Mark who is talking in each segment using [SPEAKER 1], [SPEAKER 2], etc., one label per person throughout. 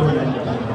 [SPEAKER 1] घंटे हो जाएंगे।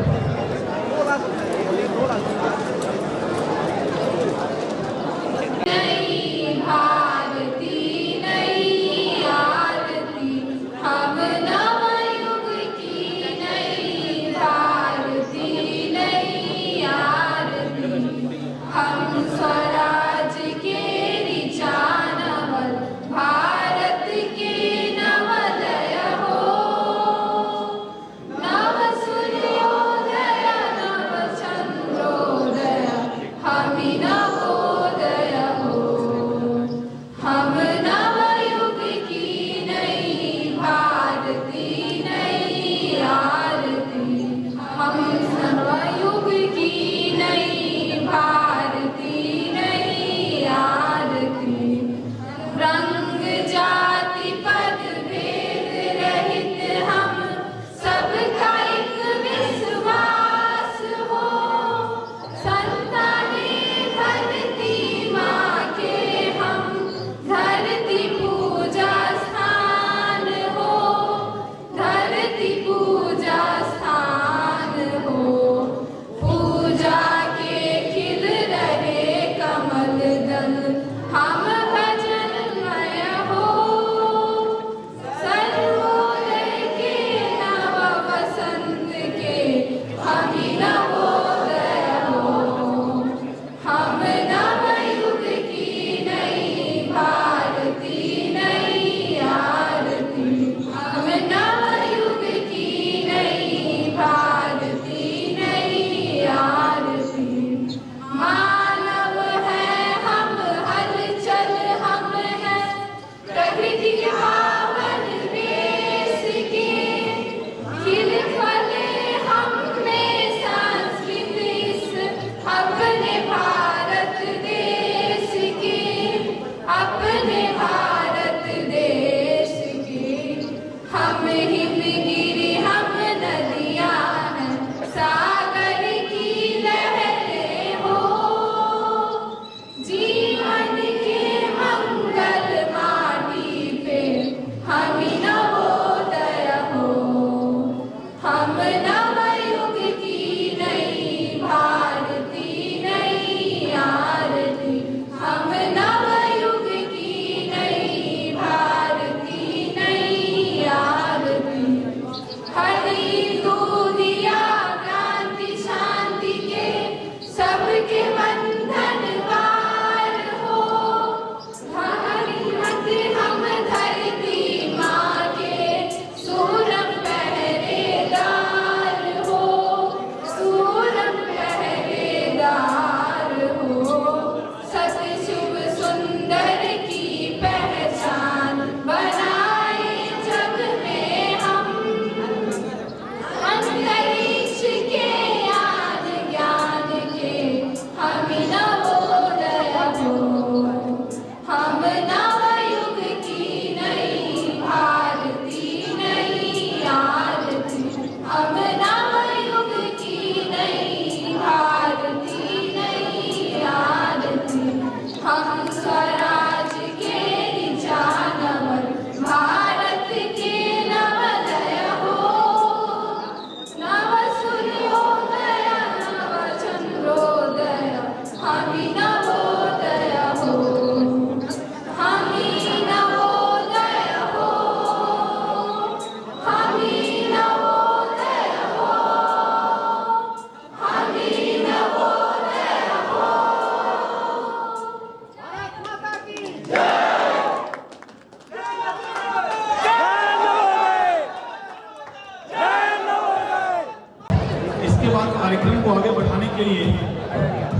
[SPEAKER 1] कार्यक्रम को आगे बढ़ाने के लिए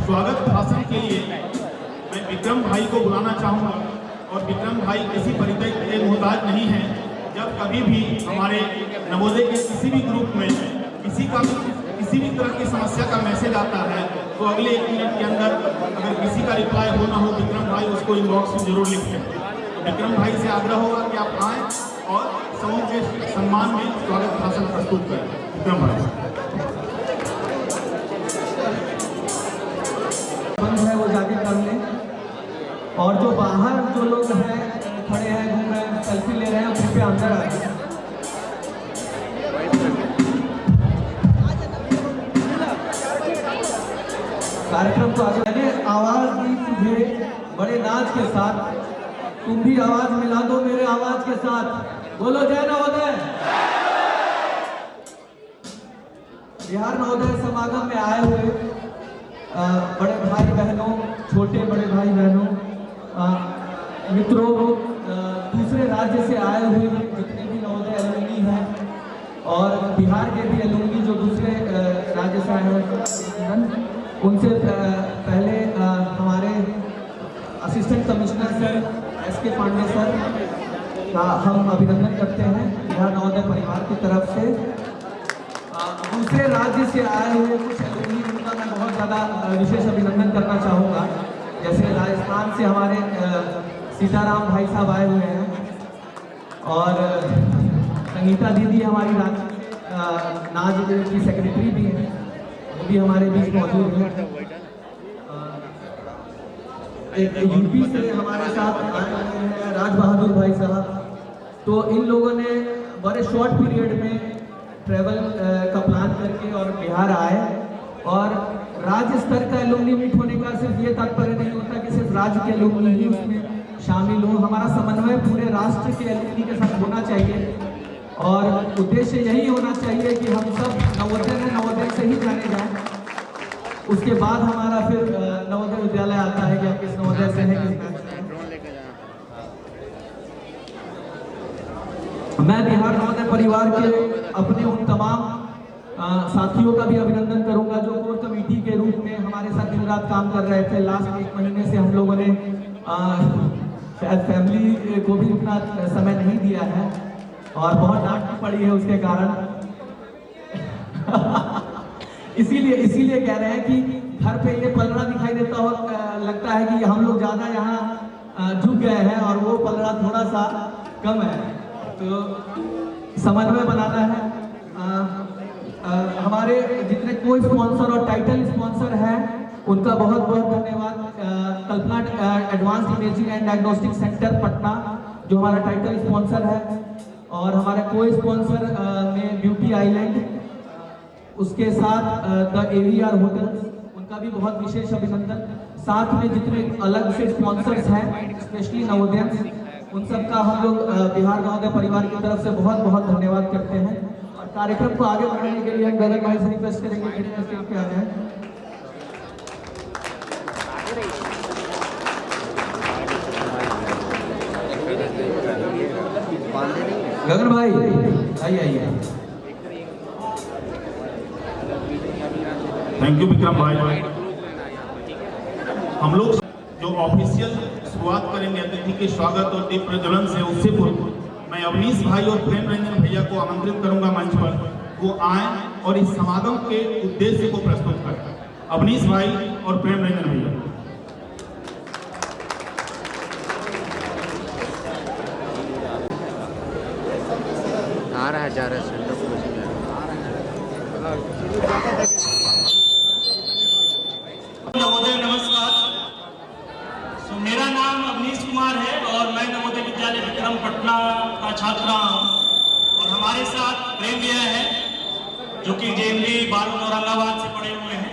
[SPEAKER 1] स्वागत भाषण के लिए मैं विक्रम भाई को बुलाना चाहूँगा। और विक्रम भाई किसी परिचय के मोहताज नहीं है। जब कभी भी हमारे नवोदय के किसी भी ग्रुप में किसी भी तरह की समस्या का मैसेज आता है तो अगले 1 मिनट के अंदर अगर किसी का रिप्लाई होना हो विक्रम भाई उसको इनबॉक्स में जरूर लिखें। तो विक्रम भाई से आग्रह होगा कि आप आएँ और समूह के सम्मान में स्वागत भाषण प्रस्तुत करें। विक्रम भाई
[SPEAKER 2] है वो जाके कर लें। और जो बाहर जो लोग हैं खड़े हैं घूम रहे हैं सेल्फी ले रहे हैं कृपया अंदर आए। कार्यक्रम को आगे मैंने आवाज दी तुझे बड़े नाच के साथ, तुम भी आवाज मिला दो मेरे आवाज के साथ, बोलो जय नवोदय। बिहार नवोदय समागम में आए हुए बड़े भाई बहनों, छोटे बड़े भाई बहनों, मित्रों, दूसरे राज्य से आए हुए जितने भी नवोदय एलुमनी हैं और बिहार के भी एलुमनी जो दूसरे राज्य से आए हैं, उनसे पहले हमारे assistant commissioner sir S K. Pandey sir का हम अभिनंदन करते हैं बिहार नवोदय परिवार की तरफ से। दूसरे राज्य से आए हुए कुछ एलुमनी, उनका मैं बहुत ज़्यादा विशेष अभिनंदन करना चाहूँगा। जैसे राजस्थान से हमारे सीताराम भाई साहब आए हुए हैं और संगीता दीदी हमारी नाज की सेक्रेटरी भी हैं, वो भी हमारे बीच मौजूद हैं। एक यूपी से हमारे साथ आए हुए हैं राज बहादुर भाई साहब। तो इन लोगों ने बड़े शॉर्ट पीरियड में ट्रैवल का प्लान करके और बिहार आए, और राज्य स्तर का एलुमनी मीट होने का सिर्फ ये तात्पर्य नहीं होता कि सिर्फ राज्य के एलुमनी ही उसमें शामिल हो, हमारा समन्वय पूरे राष्ट्र के एलुमनी के साथ होना चाहिए और उद्देश्य यही होना चाहिए कि हम सब नवोदय से ही जाने जाएं। उसके बाद हमारा फिर नवोदय विद्यालय आता है कि आप किस नवोदय से हैं, किस बैच से हैं। मैं बिहार नवोदय परिवार के अपने उन तमाम साथियों का भी अभिनंदन करूंगा जो कोर कमेटी के रूप में हमारे साथ दिन रात काम कर रहे थे। लास्ट 1 महीने से हम लोगों ने शायद फैमिली को भी उतना समय नहीं दिया है और बहुत डांट पड़ी है उसके कारण। इसीलिए कह रहे हैं कि घर पे ये पलड़ा दिखाई देता हो, लगता है कि हम लोग ज़्यादा यहाँ झुक गए हैं और वो पलड़ा थोड़ा सा कम है, तो समन्वय बनाना है। हमारे जितने कोई स्पॉन्सर और टाइटल स्पॉन्सर हैं उनका बहुत बहुत धन्यवाद। Kalpana advance imaging and diagnostic centre Patna जो हमारा टाइटल स्पॉन्सर है, और हमारे कोई स्पॉन्सर में ब्यूटी आइलैंड, उसके साथ द एवीआर होटल, उनका भी बहुत विशेष अभिनंदन। साथ में जितने अलग से स्पॉन्सर्स हैं स्पेशली नवोदयंस, उन सब का हम लोग बिहार नवोदय परिवार की तरफ से बहुत बहुत धन्यवाद करते हैं। और कार्यक्रम को आगे बढ़ाने के लिए हम गगन भाई से रिक्वेस्ट करेंगे कि स्टेज पे आ जाएं। गगन भाई आइए।
[SPEAKER 1] थैंक यू विक्रम भाई। हम लोग जो ऑफिशियल शुरुआत करेंगे अतिथि के स्वागत और दीप प्रज्वलन से, उससे पूर्व मैं अवनीश भाई और प्रेम रंजन भैया को आमंत्रित करूंगा मंच पर, वो आए और इस समागम के उद्देश्य को प्रस्तुत करें। अवनीश भाई और प्रेम रंजन भैया।
[SPEAKER 3] आ रहा है, जा रहा है।
[SPEAKER 4] नवोदय नमस्कार। मेरा नाम अवनीश कुमार है और मैं नवोदय विद्यालय विक्रम पटना का छात्र रहा हूँ, और हमारे साथ प्रेम भैया है जो कि जेएमडी बारूद औरंगाबाद से पढ़े हुए हैं।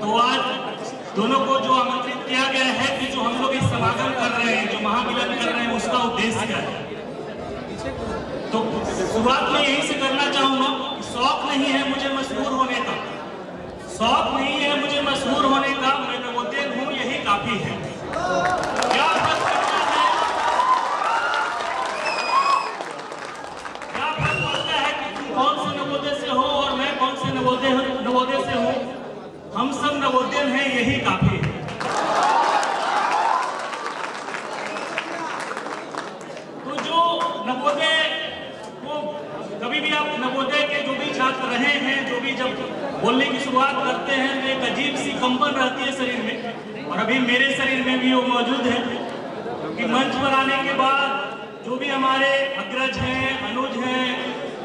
[SPEAKER 4] तो आज दोनों को जो आमंत्रित किया गया है कि जो हम लोग इस समागम कर रहे हैं, जो महामिलन कर रहे हैं, उसका उद्देश्य क्या है, तो शुरुआत में यही से करना चाहूँगा। शौक नहीं है मुझे मशहूर होने का, शौक नहीं है मुझे मशहूर होने का, मैं नवोदय हूँ यही काफी है। क्या फर्क पड़ता है, क्या फर्क पड़ता है कि तुम कौन से नवोदय से हो और मैं कौन से नवोदय से हूँ, हम सब नवोदय हैं यही काफी है। तो जो नवोदय को कभी भी आप नवोदय के जो भी छात्र रहे हैं, जो भी जब बोलने की शुरुआत करते हैं तो एक अजीब सी कंपन रहती है शरीर में, और अभी मेरे शरीर में भी वो मौजूद है, क्योंकि मंच पर आने के बाद जो भी हमारे अग्रज हैं, अनुज हैं,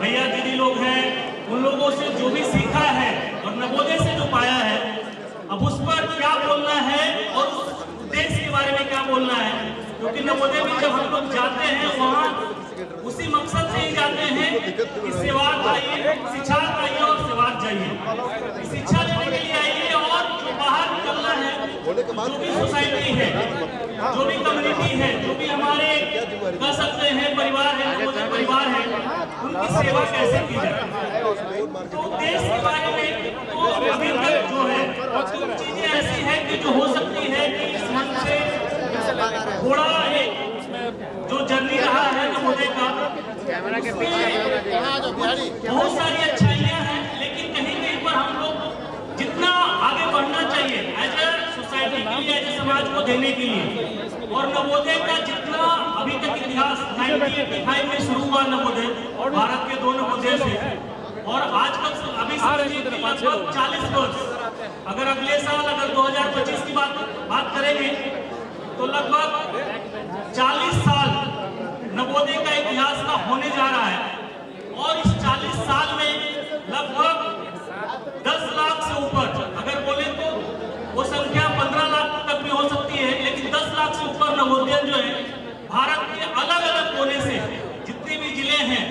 [SPEAKER 4] भैया दीदी लोग हैं, उन लोगों से जो भी सीखा है और नवोदय से जो पाया है, अब उस पर क्या बोलना है और उस देश के बारे में क्या बोलना है, क्योंकि नवोदय में जब हम लोग जाते हैं वहाँ उसी मकसद से ही जाते हैं कि सेवार्थ आइए, शिक्षार्थ आइए और सेवार्थ जाइए। शिक्षा लेने के लिए आइए और जो बाहर जो भी सोसाइटी है, जो भी कम्युनिटी है, जो भी हमारे कह सकते हैं परिवार है, नवोदय परिवार है, उनकी सेवा कैसे की जाए। तो देश के बारे में तो अभी तक जो है चीजें ऐसी है कि जो हो सकती है कि इस मंच से थोड़ा एक जो जर्नी रहा है नवोदय का, बहुत सारी अच्छाइयाँ हैं, लेकिन कहीं कहीं पर हम लोग जितना आगे बढ़ना चाहिए एज ए सोसाइटी के लिए, एज ए समाज को देने के लिए, और नवोदय का जितना अभी तक इतिहास 1985 में शुरू हुआ नवोदय, भारत के 2 नवोदय से, और आजकल अभी लगभग 40 वर्ष, अगर अगले साल अगर 2025 की बात करेंगे तो लगभग 40 साल नवोदय का इतिहास का होने जा रहा है। और इस 40 साल में लगभग 10 लाख से ऊपर, अगर बोले तो वो संख्या 15 लाख तक भी हो सकती है, लेकिन 10 लाख से ऊपर नवोदय जो है भारत के अलग अलग कोने से जितने भी जिले हैं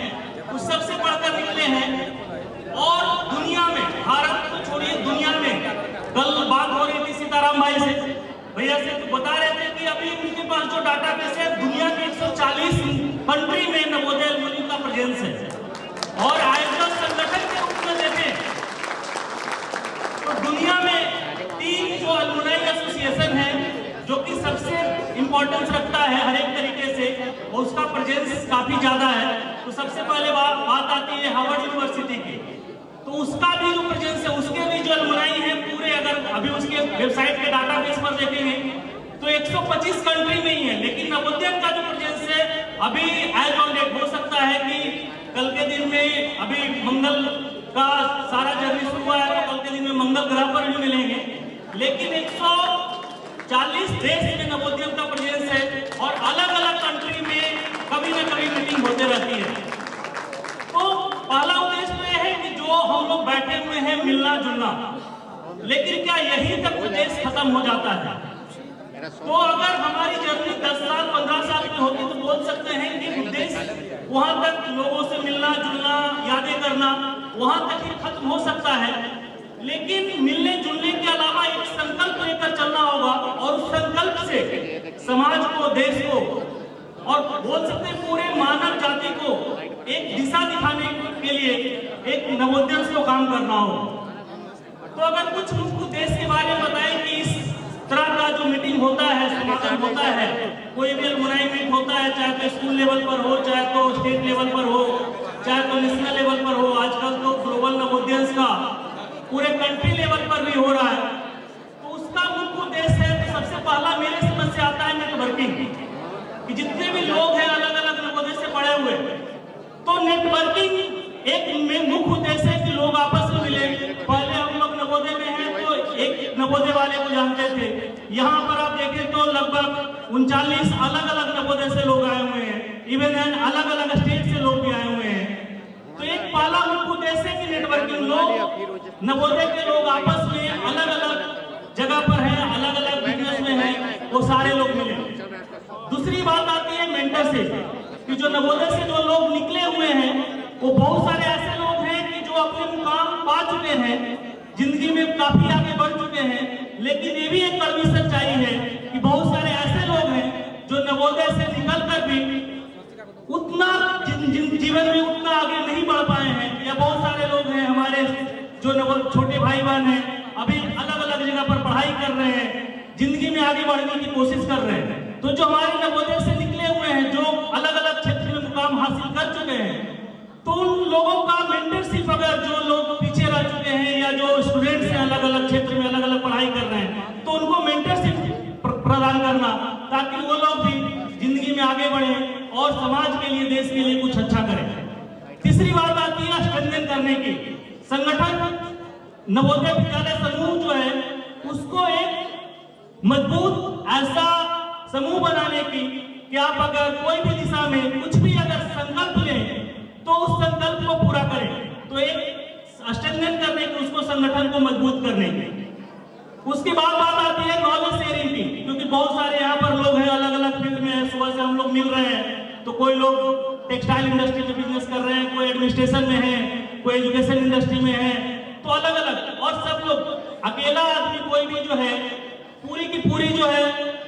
[SPEAKER 4] उस सबसे बढ़कर निकले हैं। और दुनिया में, भारत को छोड़िए दुनिया में, कल बात हो रही थी सीताराम भाई से, भैया से, तो बता रहे थे कि अभी उनके पास जो डाटाबेस है दुनिया के 140 कंट्री में नवोदय एलुमनी का प्रेजेंस है। और आयोजक संगठन के रूप में देखें तो दुनिया में 3 जो एलुमनी एसोसिएशन है जो कि सबसे इंपॉर्टेंस रखता है हर एक तरीके से, और उसका प्रेजेंस काफी ज्यादा है। तो सबसे पहले बात आती है हार्वर्ड यूनिवर्सिटी की, तो उसका भी जो प्रेजेंस है, उसके भी जो एलुमनी है पूरे, अगर अभी उसके वेबसाइट के डाटाबेस पर देखेंगे तो 125 कंट्री में ही है। लेकिन नवोदय का जो प्रेजेंस है अभी एज ऑन डेट, हो सकता है कि कल के दिन में, अभी मंगल का सारा जर्नी शुरू हुआ है तो कल के दिन में मंगल ग्रह पर भी मिलेंगे, लेकिन 140 देश में नवोदय का प्रेजेंस है, और अलग अलग कंट्री में कभी न कभी मीटिंग होते रहती है। तो पहला उद्देश्य तो यह है कि जो हम लोग बैठे हुए हैं मिलना जुलना, लेकिन क्या यही तक उद्देश्य खत्म हो जाता है? तो अगर हमारी जर्नी 10 साल 15 साल की होगी तो बोल सकते हैं कि उद्देश्य वहां तक लोगों से मिलना जुलना, यादें करना, वहां तक ही खत्म हो सकता है। लेकिन मिलने जुलने के अलावा एक संकल्प लेकर चलना होगा, और उस संकल्प से समाज को, देश को, और बोल सकते हैं पूरे मानव जाति को एक दिशा दिखाने के लिए एक नवोदय को काम करना हो। तो अगर कुछ मुख्य उद्देश्य के बारे में बताएं कि इस तरह का जो मीटिंग होता है, समागम होता है, कोई भी एलुमनी मीट होता है, चाहे तो स्कूल लेवल पर हो, चाहे तो स्टेट लेवल पर हो, चाहे तो नेशनल लेवल पर हो, आजकल तो ग्लोबल नवोदय का पूरे कंट्री लेवल पर भी हो रहा है। तो उसका मुख्य उद्देश्य है, तो सबसे पहला मेरे समझ से आता है नेटवर्किंग, कि जितने भी लोग हैं अलग अलग नवोदय से पढ़े हुए, तो नेटवर्किंग एक मुख्य उद्देश्य है कि लोग आपस में मिले। पहले हम लोग नवोदय में हैं तो एक नवोदय वाले को जानते थे, यहाँ पर आप देखें तो लगभग 39 अलग अलग नवोदय से लोग आए हुए हैं, इवन अलग अलग स्टेट से लोग भी आए हुए हैं। तो एक पहला मुख्य उद्देश्य है कि नेटवर्किंग, लोग नवोदय के लोग आपस में अलग अलग जगह पर हैं, अलग अलग बिजनेस में हैं, वो सारे लोग मिले। दूसरी बात आती है मेंटरशिप, कि जो नवोदय से जो लोग निकले हुए हैं वो बहुत सारे ऐसे लोग हैं कि जो अपने मुकाम पा चुके हैं, जिंदगी में काफी आगे बढ़ चुके हैं। लेकिन ये भी एक कड़वी सच्चाई है कि बहुत सारे ऐसे लोग हैं जो नवोदय से निकलकर भी उतना जीवन में उतना आगे नहीं बढ़ पाए हैं, या बहुत सारे लोग हैं हमारे जो छोटे भाई बहन हैं अभी अलग अलग जगह पर पढ़ाई कर रहे हैं, जिंदगी में आगे बढ़ने की कोशिश कर रहे हैं। तो जो हमारे नवोदय से निकले हुए हैं, जो अलग अलग क्षेत्र में मुकाम हासिल कर चुके हैं, तो उन लोगों का मेंटरशिप, अगर जो लोग पीछे रह चुके हैं या जो स्टूडेंट्स हैं अलग अलग क्षेत्र में अलग अलग पढ़ाई कर रहे हैं, तो उनको मेंटरशिप प्रदान करना, ताकि वो लोग भी जिंदगी में आगे बढ़े और समाज के लिए, देश के लिए कुछ अच्छा करें। तीसरी बात आती है स्ट्रेंथन करने की। संगठन नवोदय विद्यालय समूह जो है उसको एक मजबूत ऐसा समूह बनाने की कि आप अगर कोई भी दिशा में कुछ भी अगर संकल्प लें तो उस संकल्प को पूरा करें। तो एक स्ट्रेंथन करने की, उसको संगठन को मजबूत करने की। उसके बाद बात आती है नॉलेज शेयरिंग की, क्योंकि बहुत सारे यहाँ पर लोग हैं अलग अलग फील्ड में, सुबह से हम लोग मिल रहे हैं। तो कोई लोग टेक्सटाइल इंडस्ट्री में बिजनेस कर रहे हैं, कोई एडमिनिस्ट्रेशन में है, कोई एजुकेशन इंडस्ट्री में है, तो अलग अलग, और सब लोग, अकेला आदमी कोई भी जो है पूरी की पूरी जो है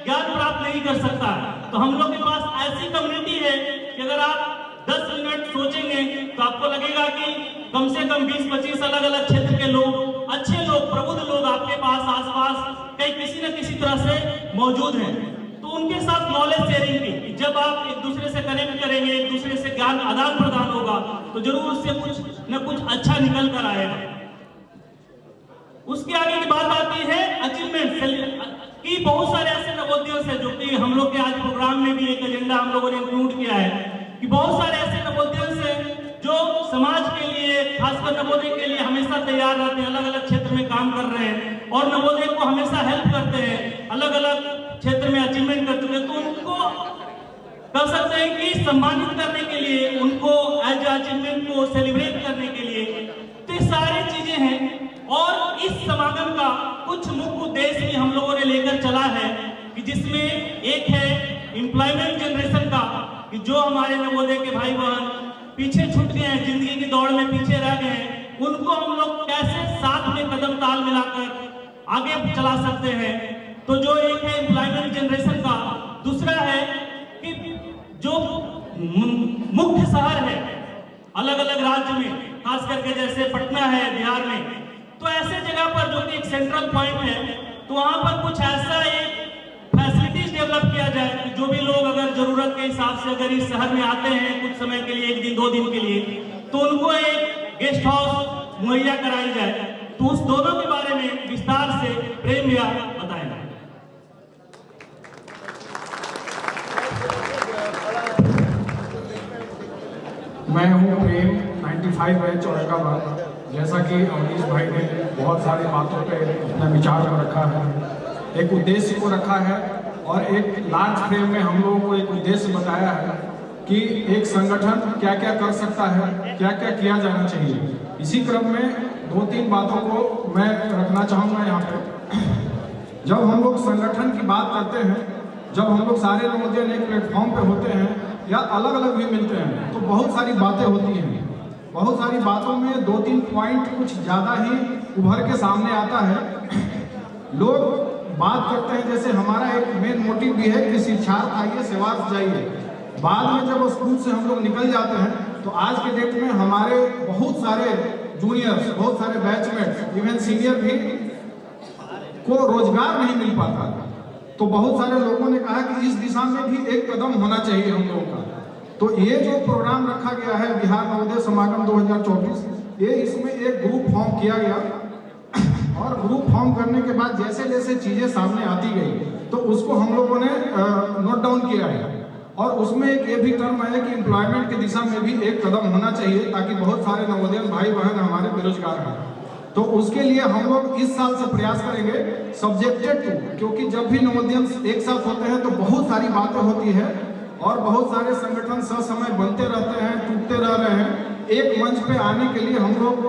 [SPEAKER 4] ज्ञान प्राप्त नहीं कर सकता है। तो हम लोग के पास ऐसी कम्युनिटी है कि अगर आप 10 मिनट सोचेंगे तो आपको लगेगा कि कम से कम 20-25 अलग अलग क्षेत्र के लोग, अच्छे लोग, प्रबुद्ध लोग आपके पास आसपास कहीं किसी न किसी तरह से मौजूद हैं। तो उनके साथ नॉलेज शेयरिंग की, जब आप एक दूसरे से कनेक्ट करेंगे, एक दूसरे से ज्ञान आदान प्रदान होगा तो जरूर उससे कुछ न कुछ अच्छा निकल कर आएगा। उसके आगे की बात आती है अचीवमेंट की। बहुत सारे ऐसे नवोदय है जो कि हम लोग के आज प्रोग्राम में भी एक एजेंडा हम लोगों ने इंक्लूड किया है कि बहुत सारे ऐसे नवोदय है जो समाज के लिए, खासकर नवोदय के लिए हमेशा तैयार रहते हैं, अलग अलग क्षेत्र में काम कर रहे हैं और नवोदय को हमेशा हेल्प करते हैं, अलग अलग क्षेत्र में अचीवमेंट कर चुके हैं। तो उनको कह सकते हैं कि सम्मानित करने के लिए, उनको एज अचीवमेंट को सेलिब्रेट करने के लिए, तो ये सारी चीजें हैं। और इस समागम का कुछ मुख्य उद्देश्य भी हम लोगों ने लेकर चला है कि जिसमें एक है एम्प्लॉयमेंट जनरेशन का, कि जो हमारे नवोदय के भाई बहन पीछे छूट गए हैं, जिंदगी की दौड़ में पीछे रह गए हैं, उनको हम लोग कैसे साथ में कदम ताल मिलाकर आगे चला सकते हैं। तो जो एक है एम्प्लॉयमेंट जनरेशन का, दूसरा है कि जो मुख्य शहर है अलग अलग राज्य में, खास करके जैसे पटना है बिहार में, तो ऐसे जगह पर जो कि एक सेंट्रल पॉइंट है, तो वहां पर कुछ ऐसा एक फैसिलिटीज डेवलप किया जाए कि जो भी लोग अगर जरूरत के हिसाब से अगर इस शहर में आते हैं कुछ समय के लिए, 1 दिन 2 दिन के लिए, तो उनको एक गेस्ट हाउस मुहैया कराई जाए। तो उस दोनों के बारे में विस्तार से प्रेम भैया बताएंगे।
[SPEAKER 5] मैं हूँ प्रेम, 95 बैच औरंगाबाद। जैसा कि अवनीश भाई ने बहुत सारी बातों पे अपना विचार को रखा है, एक उद्देश्य को रखा है और एक लार्ज फ्रेम में हम लोगों को एक उद्देश्य बताया है कि एक संगठन क्या क्या कर सकता है, क्या क्या किया जाना चाहिए। इसी क्रम में 2-3 बातों को मैं रखना चाहूँगा यहाँ पे। जब हम लोग संगठन की बात करते हैं, जब हम लोग सारे नवोदय एक प्लेटफॉर्म पे होते हैं या अलग अलग भी मिलते हैं, तो बहुत सारी बातें होती हैं। बहुत सारी बातों में 2-3 पॉइंट कुछ ज़्यादा ही उभर के सामने आता है। लोग बात करते हैं, जैसे हमारा एक मेन मोटिव भी है कि शिक्षार्थ आइए सेवार्थ जाइए। बाद में जब स्कूल से हम लोग निकल जाते हैं तो आज के डेट में हमारे बहुत सारे जूनियर्स, बहुत सारे बैचमेट्स, इवन सीनियर भी को रोजगार नहीं मिल पाता। तो बहुत सारे लोगों ने कहा कि इस दिशा में भी एक कदम होना चाहिए हम लोगों का। तो ये जो प्रोग्राम रखा गया है बिहार नवोदय समागम 2024, ये इसमें एक ग्रुप फॉर्म किया गया और ग्रुप फॉर्म करने के बाद जैसे जैसे चीज़ें सामने आती गई तो उसको हम लोगों ने नोट डाउन किया है। और उसमें एक ये भी टर्म है कि एम्प्लॉयमेंट की दिशा में भी एक कदम होना चाहिए, ताकि बहुत सारे नवोदय भाई बहन हमारे बेरोजगार हैं। तो उसके लिए हम लोग इस साल से प्रयास करेंगे सब्जेक्टेड टू, क्योंकि जब भी नवोदय एक साथ होते हैं तो बहुत सारी बातें होती है और बहुत सारे संगठन समय बनते रहते हैं, टूटते रह रहे हैं। एक मंच पे आने के लिए हम लोग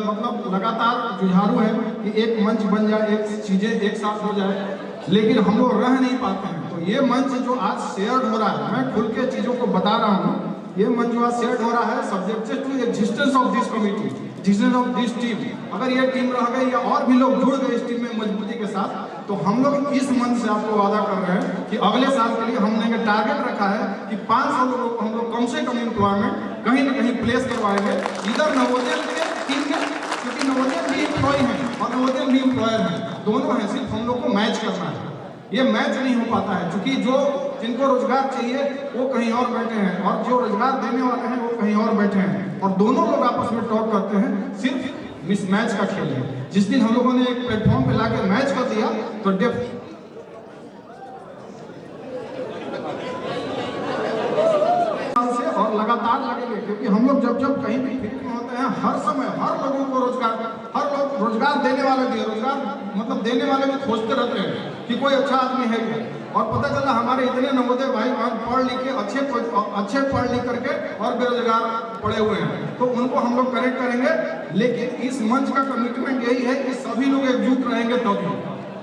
[SPEAKER 5] मतलब लगातार जुझारू है कि एक मंच बन जाए, एक चीजें एक साथ हो जाए, लेकिन हम लोग रह नहीं पाते हैं। तो ये मंच जो आज शेयर हो रहा है, मैं खुल के चीजों को बता रहा हूँ, ये मंच जो आज शेयर हो रहा है subjected to existence of this committee, existence of this team. अगर ये टीम रह गई या और भी लोग जुड़ गए इस टीम में मजबूती के साथ, तो हम लोग इस मंच से आपको वादा कर रहे हैं कि अगले साल के लिए हमने टारगेट रखा है कि 500 लोगों को हम लोग कम से कम एम्प्लॉयमेंट कहीं ना कहीं प्लेस करवाएंगे, इधर नवोदय के टीम में, क्योंकि नवोदय भी एम्प्लॉय हैं और नवोदय भी एम्प्लॉयर हैं, दोनों हैं। सिर्फ हम लोग को मैच करना है, ये मैच नहीं हो पाता है, क्योंकि जो जिनको रोजगार चाहिए वो कहीं और बैठे हैं और जो रोजगार देने वाले हैं वो कहीं और बैठे हैं, और दोनों लोग आपस में टॉक करते हैं। सिर्फ मिसमैच का खेल है। जिस दिन हम लोगों ने एक प्लेटफॉर्म पे लाके मैच कर दिया तो और लगातार लगेंगे, क्योंकि हम लोग जब जब कहीं भी फील्ड में होते हैं, हर समय हर लोगों को रोजगार, हर लोग रोजगार देने वाले भी, रोजगार मतलब देने वाले भी खोजते रहते हैं कि कोई अच्छा आदमी है क्या। और पता चला हमारे इतने नवोदय भाई बहन पढ़ लिख के अच्छे पढ़ लिख करके और बेरोजगार पड़े हुए हैं, तो उनको हम लोग करेक्ट करेंगे। लेकिन इस मंच का कमिटमेंट यही है कि सभी लोग एकजुट रहेंगे। तभी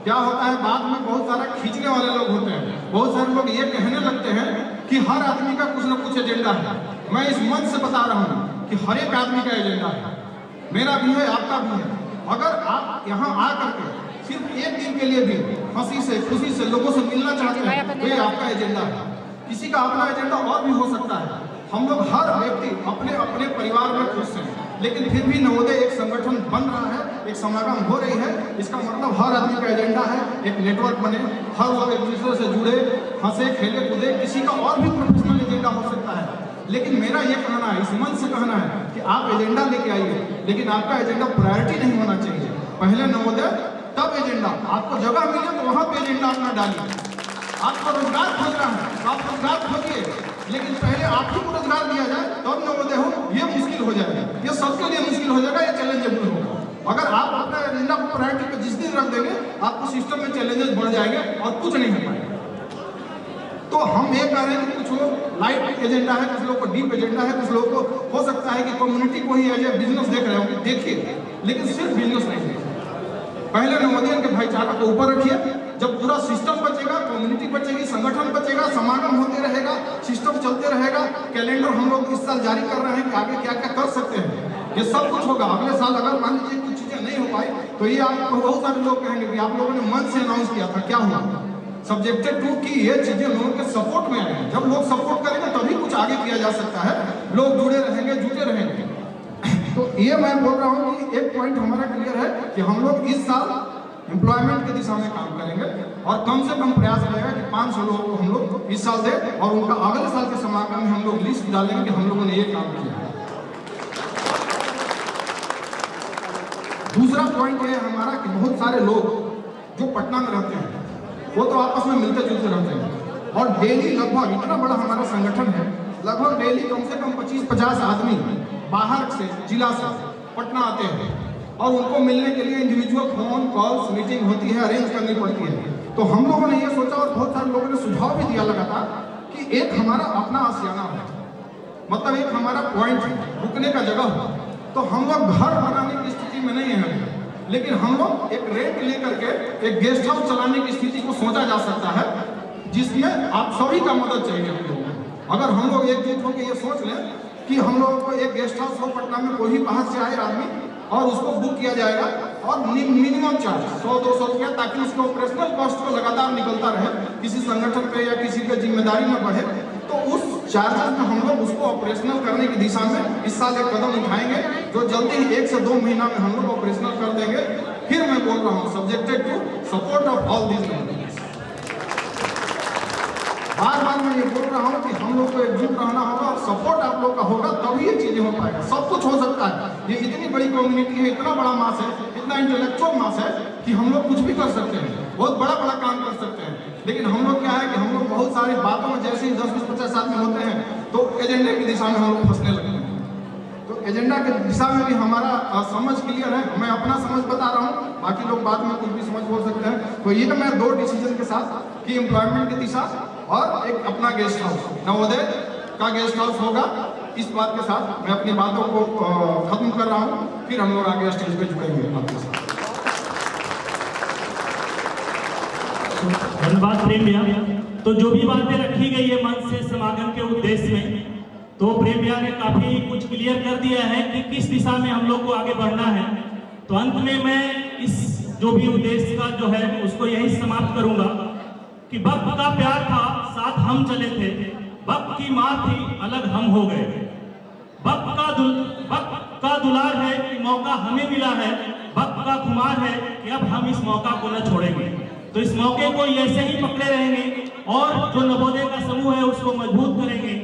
[SPEAKER 5] क्या होता है, बाद में बहुत सारा खींचने वाले लोग होते हैं, बहुत सारे लोग ये कहने लगते हैं कि हर आदमी का कुछ न कुछ एजेंडा है। मैं इस मंच से बता रहा हूँ कि हर एक आदमी का एजेंडा है, मेरा भी है, आपका भी है। अगर आप यहाँ आ करके सिर्फ एक दिन के लिए भी हंसी से खुशी से लोगों से मिलना चाहते हैं तो ये आपका एजेंडा है। किसी का अपना एजेंडा और भी हो सकता है। हम लोग हर व्यक्ति अपने अपने परिवार में खुश हैं, लेकिन फिर भी नवोदय एक संगठन बन रहा है, एक समागम हो रही है। इसका मतलब हर आदमी का एजेंडा है, एक नेटवर्क बने, हर लोग एक दूसरे से जुड़े, हंसे खेले कूदे। किसी का और भी प्रोफेशनल एजेंडा हो सकता है, लेकिन मेरा ये कहना है, इस मंच से कहना है कि आप एजेंडा लेके आइए, लेकिन आपका एजेंडा प्रायोरिटी नहीं होना चाहिए। पहले नवोदय तब एजेंडा। आपको जगह मिले तो वहाँ पे एजेंडा अपना डालिए। आपको रोजगार खोजना है तो आप रोजगार खोजिए, लेकिन पहले आप ही को रोजगार दिया जाए तब नवोदय हो, ये मुश्किल हो जाएगा। ये सबके लिए मुश्किल हो जाएगा, ये चैलेंजेबल होगा। अगर आप अपना एजेंडा को प्रायोरिटी पे जिस दिन रख देंगे, आपको सिस्टम में चैलेंजेस बढ़ जाएंगे और कुछ नहीं हो पाएगा। तो हम ये कह रहे हैं कि कुछ लोग लाइट एजेंडा है, कुछ लोगों को डीप एजेंडा है, कुछ लोगों को हो सकता है कि कम्युनिटी को ही एज ए बिजनेस देख रहे होंगे, देखिए, लेकिन सिर्फ बिजनेस नहीं देखिए। पहले नवोदय के भाईचारा को ऊपर रखिए। जब पूरा सिस्टम बचेगा, कम्युनिटी बचेगी, संगठन बचेगा, समागम होते रहेगा, सिस्टम चलते रहेगा। कैलेंडर हम लोग इस साल जारी कर रहे हैं कि आगे क्या क्या कर सकते हैं, ये सब कुछ होगा। अगले साल अगर मान लीजिए कुछ चीजें नहीं हो पाई तो ये आपको बहुत सारे लोग कहेंगे कि आप लोगों ने मन से अनाउंस किया था, क्या हुआ? सब्जेक्टेड टू की ये चीजें लोगों के सपोर्ट में आएंगे। जब लोग सपोर्ट करेंगे तभी कुछ आगे किया जा सकता है। लोग जुड़े रहेंगे, जुटे रहेंगे। तो ये मैं बोल रहा हूँ कि एक पॉइंट हमारा क्लियर है कि हम लोग इस साल एम्प्लॉयमेंट की दिशा में काम करेंगे और कम से कम प्रयास रहेगा कि 500 लोगों को हम लोग इस साल दें और उनका अगले साल के समागम में हम लोग लिस्ट डालेंगे कि हम लोगों ने ये काम किया। दूसरा पॉइंट ये है हमारा कि बहुत सारे लोग जो पटना में रहते हैं वो तो आपस में मिलते जुलते रहते हैं और डेली लगभग, इतना बड़ा हमारा संगठन है, लगभग डेली कम से कम 25-50 आदमी बाहर से, जिला से पटना आते हैं और उनको मिलने के लिए इंडिविजुअल फोन कॉल्स मीटिंग होती है, अरेंज करनी पड़ती है। तो हम लोगों ने ये सोचा और बहुत सारे लोगों ने सुझाव भी दिया लगातार कि एक हमारा अपना आशियाना हो, मतलब एक हमारा पॉइंट रुकने का जगह हो। तो हम लोग घर बनाने की स्थिति में नहीं है, लेकिन हम लोग एक रेंट लेकर के एक गेस्ट हाउस चलाने की स्थिति को सोचा जा सकता है, जिसमें आप सभी का मदद चाहिए हम लोगों को। अगर हम लोग एकजुट होकर ये सोच लें कि हम लोगों को एक गेस्ट हाउस हो पटना में, कोई बाहर से आए आदमी, और उसको बुक किया जाएगा और मिनिमम चार्ज 100-200 रुपया, ताकि उसके ऑपरेशनल कॉस्ट को लगातार निकलता रहे, किसी संगठन पे या किसी की जिम्मेदारी न बढ़े। तो उस चार्जेस में हम लोग उसको ऑपरेशनल करने की दिशा में इस साल एक कदम उठाएंगे, जो जल्दी ही 1 से 2 महीना में हम लोग ऑपरेशनल कर देंगे। फिर मैं बोल रहा हूँ, subjected to support of all this members. बार बार मैं ये बोल रहा हूँ कि हम लोग को एकजुट रहना होगा और सपोर्ट आप लोग का होगा तभी ये चीजें हो पाएगा। सब कुछ हो सकता है, ये इतनी बड़ी कम्युनिटी है, इतना बड़ा मास है, इतना इंटेलेक्चुअल मास है कि हम लोग कुछ भी कर सकते हैं, बहुत बड़ा बड़ा काम कर सकते हैं। लेकिन हम लोग क्या है कि हम लोग बहुत सारी बातों में जैसे ही 10-20-50 आदमी होते हैं तो एजेंडे की दिशा में हम लोग फंसने लगते हैं। तो एजेंडा की दिशा में भी हमारा समझ क्लियर है, मैं अपना समझ बता रहा हूँ, बाकी लोग बाद में कुछ भी समझ बोल सकते हैं। तो ये मैं 2 डिसीजन के साथ कि एम्प्लॉयमेंट की दिशा और एक अपना गेस्ट हाउस, नवोदय का गेस्ट हाउस होगा, इस बात के साथ मैं अपनी बातों को खत्म कर रहा हूँ। फिर हम लोग आगे स्टेज पे जुड़ेंगे आपके साथ।
[SPEAKER 4] धन्यवाद प्रेम भैया। तो जो भी बातें रखी गई है मंच से समागम के उद्देश्य में, तो प्रेम भैया ने काफी कुछ क्लियर कर दिया है कि किस दिशा में हम लोग को आगे बढ़ना है। तो अंत में मैं इस जो भी उद्देश्य का जो है उसको यही समाप्त करूंगा कि वक्त का प्यार था, साथ हम चले थे, वक्त की मार थी, अलग हम हो गए। वक्त का दुलार है कि मौका हमें मिला है, वक्त का खुमार है कि अब हम इस मौका को न छोड़ेंगे। तो इस मौके को ऐसे ही पकड़े रहेंगे और जो नवोदय का समूह है उसको मजबूत करेंगे।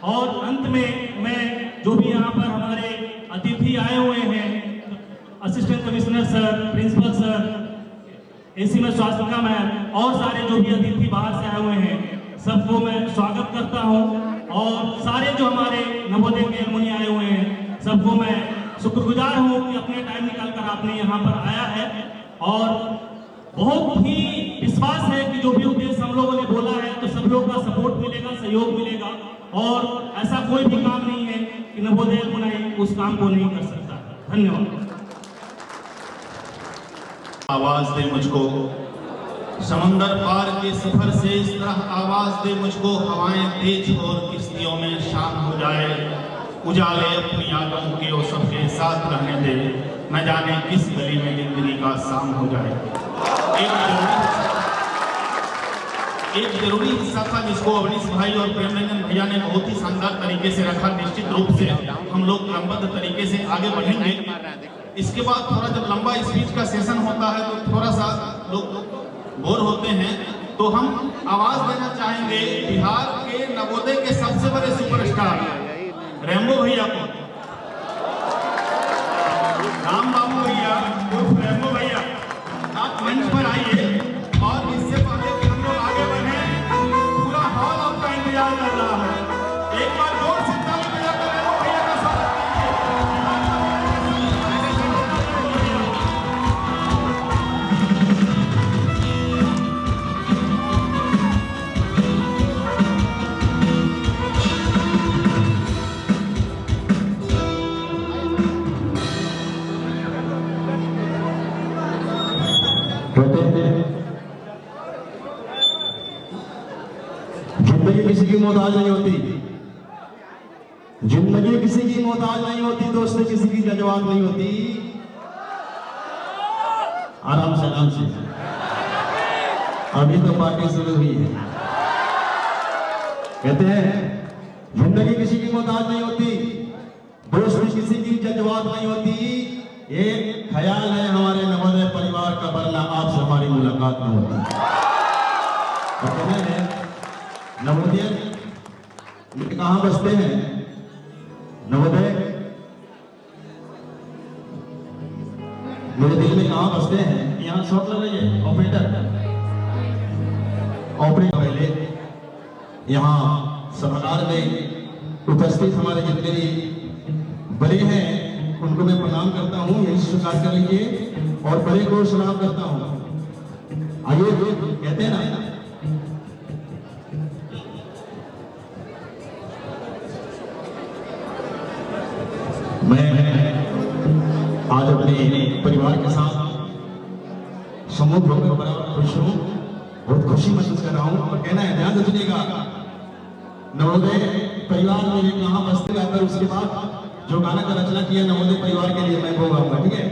[SPEAKER 4] और अंत में मैं जो भी यहाँ पर हमारे अतिथि आए हुए हैं, assistant commissioner sir, principal sir, AC में स्वास्थ्य मैम और सारे जो भी अतिथि बाहर से आए हुए हैं, सबको मैं स्वागत करता हूं। और सारे जो हमारे नवोदय के एलुमनी आए हुए हैं, सबको मैं शुक्रगुजार हूं कि अपने टाइम निकालकर आपने यहाँ पर आया है। और बहुत ही विश्वास है कि जो भी उद्देश्य हम लोगों ने बोला है तो सब लोग का सपोर्ट मिलेगा, सहयोग मिलेगा। और ऐसा कोई भी काम नहीं है कि नवोदय एलुमनी उस काम को नहीं कर सकता। धन्यवाद।
[SPEAKER 1] आवाज दे मुझको, समंदर पार के सफर से इस तरह आवाज दे मुझको, हवाएं तेज और किश्तियों में शाम हो जाए, उजाले अपनी यादों के वो सबके साथ रहने दे। न जाने किस गली में जिंदगी का शाम हो जाए। एक जरूरी हिस्सा था जिसको अवनीश भाई और प्रेमरंजन भैया ने बहुत ही शानदार तरीके से रखा। निश्चित रूप से हम लोग क्रमबद्ध तरीके से आगे बढ़ेंगे। इसके बाद थोड़ा जब लंबा स्पीच का सेशन होता है तो थोड़ा सा लोग बोर होते हैं, तो हम आवाज देना चाहेंगे बिहार के नवोदय के सबसे बड़े सुपरस्टार रैम्बो भैया को। राम बाबू भैया उर्फ रैम्बो भैया, आप मंच पर आइए। और इससे पहले कि हम लोग आगे बढ़े, पूरा हॉल आपका इंतजार कर रहा है। एक बार जोर से ताली बजाकर रैम्बो भैया का स्वागत
[SPEAKER 6] जिंदगी किसी की मोहताज नहीं होती, जिंदगी किसी की मोहताज नहीं होती, दोस्ती किसी की जज्बात नहीं होती। आराम से अभी तो पार्टी शुरू हुई है। कहते हैं जिंदगी किसी की मोहताज नहीं होती, दोस्ती किसी की जज्बात नहीं होती। एक ख्याल है हमारे नवोदय परिवार का, वरना आपसे हमारी मुलाकात नहीं होती। नवोदय कहाँ बसते हैं? नवोदय मेरे दिल में कहाँ बसते हैं? यहाँ शॉट लगाइए ऑपरेटर। पहले यहाँ सभागार में उपस्थित हमारे जितने भी बड़े हैं उनको मैं प्रणाम करता हूँ, यही स्वीकार कर लीजिए। और बड़े को सलाम करता हूँ। आइए, कहते हैं ना मैं आज अपने परिवार के साथ समूह होकर बड़ा खुश हूँ, बहुत खुशी महसूस कर रहा हूँ। और कहना है, ध्यान से सुनिएगा, नवोदय परिवार मेरे कहाँ बसते जाकर उसके बाद जो गाना का रचना किया नवोदय परिवार के लिए मैं वो गाऊंगा, ठीक है?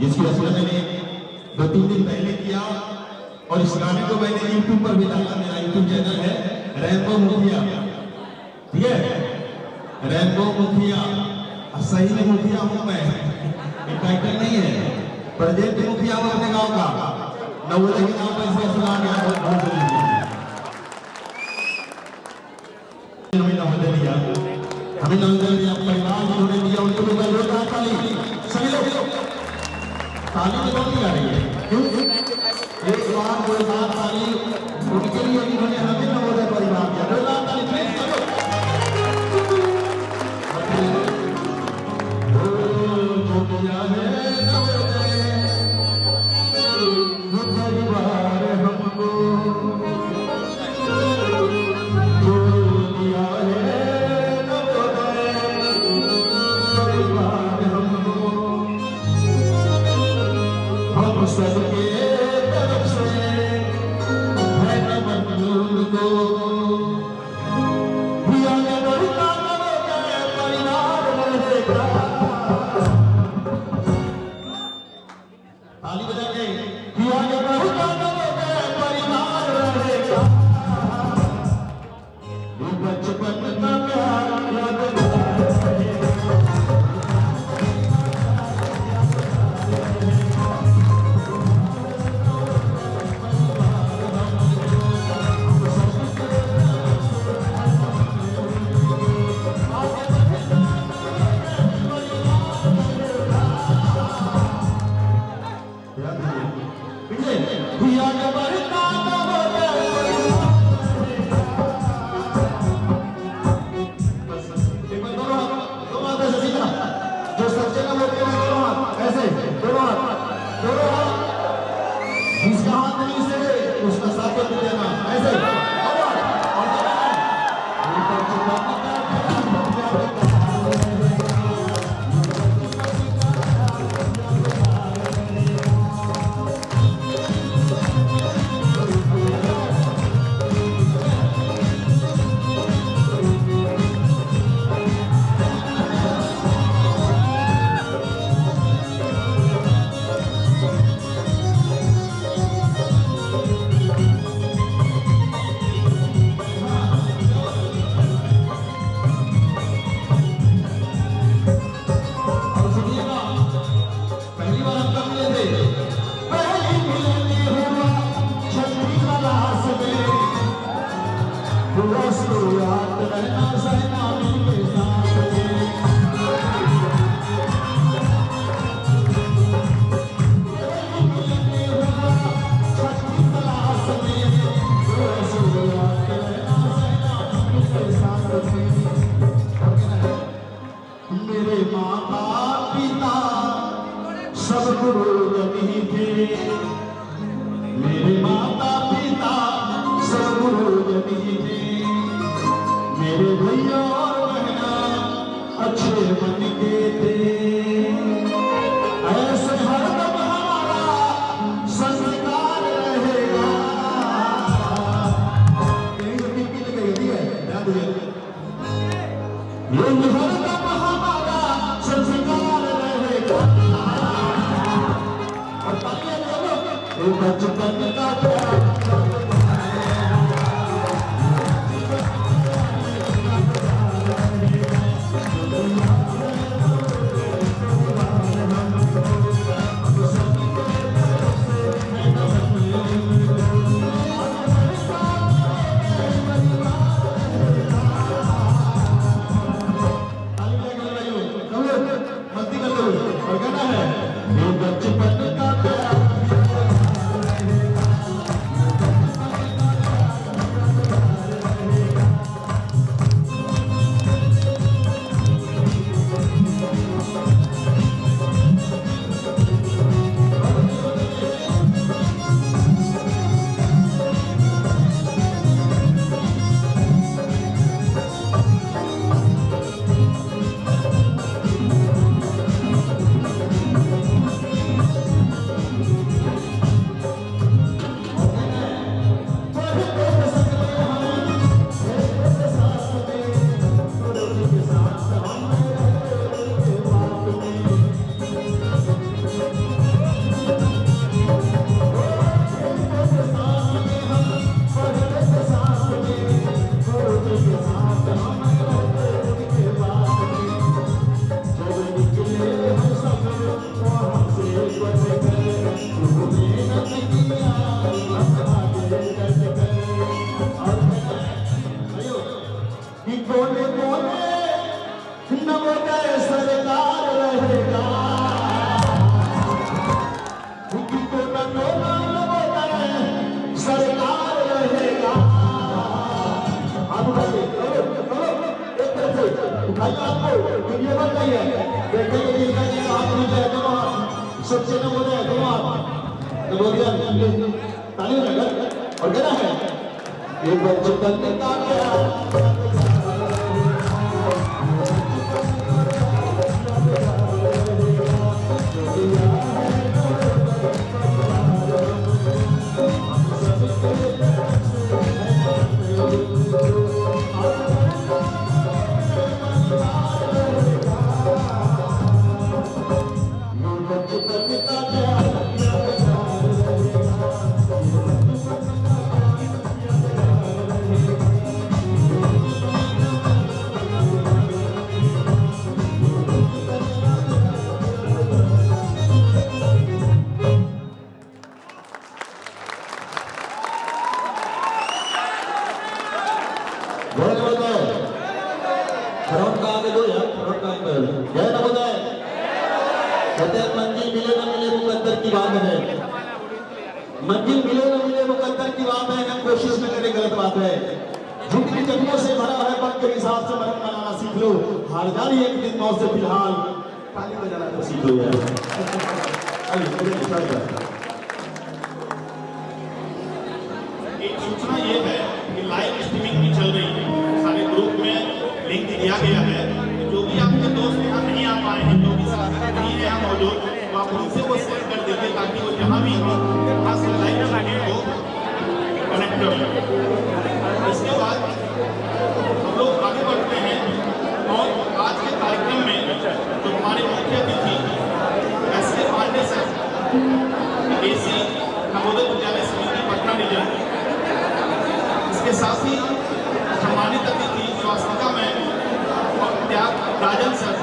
[SPEAKER 6] जिसकी रचना मैंने 2-3 दिन पहले किया और इस गाने को मैंने YouTube पर भी डाला। मेरा YouTube चैनल है रैम्बो मुखिया, ठीक है? रैम्बो मुखिया, सही में मुखिया हूँ मैं, टाइटल नहीं है, प्रोजेक्ट मुखिया हूँ अपने गाँव का। नवोदय के नाम पर इसका सुना गया, बहुत हमें नवोदय दिया, हमें नवोदय दिया, परिवार उन्होंने दिया, उनको भी मैं लोग ताली, सभी लोग ताली तो नहीं आ रही है, क्यों? एक बार 2 बार ताली उनके लिए, उन्होंने हमें नवोदय परिवार दिया। 2 बार ताली प्लीज करो। जो दिया है नवोदय परिवार हमको, जो दिया है नवोदय परिवार हमको, हम सबके तरफ से है मंजूर हाथ में देना ऐसे मेरे माता पिता सब गुरु जनी थे मेरे माता पिता सब गुरु जनी थे मेरे भैया और बहना अच्छे मन के थे ऐसे हरदम हमारा संस्कार रहेगा ये हरदम हमारा संस्कार रहेगा और बचपन का प्यार कोने कोने नवोदय सरकार रहेगा नवोदय सरकार रहेगा आपको वीडियो बन गई है सबसे नवोदय नवोदय ताली और कहना है ये बचपन का प्यार मंजिल मिले न मिले मुकद्दर की बात है मंजिल मिले न मिले मुकद्दर की बात है हम कोशिश न करें गलत बात है जिंदगी जख्मों से भरा है वक्त के हिसाब से मरहम बनाना सीख लो हार जानी एक दिन मौत से फिलहाल ताली बजाना तो सीख लो यार
[SPEAKER 1] एक सूचना ये है कि लाइव स्ट्रीमिंग भी चल रही है, सारे ग्रुप में लिंक दिया गया है। जो भी आपके दोस्त यहाँ नहीं आ पाए हैं, जो भी साथ नहीं है यहाँ मौजूद, तो आप उनसे वो शेयर कर दीजिए ताकि वो जहाँ भी हो वहाँ से लाइव स्ट्रीमिंग को कनेक्ट कर लें। इसके बाद हम लोग आगे बढ़ते हैं और आज के कार्यक्रम में जो हमारे मुख्य अतिथि S K. Pandey sir, AC Navodaya Vidyalaya Samiti Patna निगम, इसके साथ ही सम्मानित अतिथि स्वास्थ्य में और त्यागराजन सर,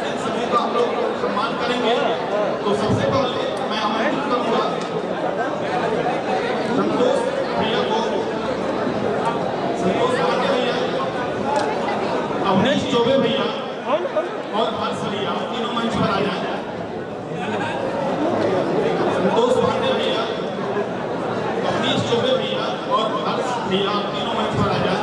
[SPEAKER 1] इन सभी का हम लोग सम्मान करेंगे। तो सबसे पहले मैं आमंत्रित करूंगा संतोष भैया को, संतोष पांडे भैया, अवनीश चौबे भैया और हर्ष भैया, तीनों मंच पर आ जाए। संतोष पांडे भैया, अवनीश चौबे भैया और हर्ष भैया, तीनों मंच पर आ जाए।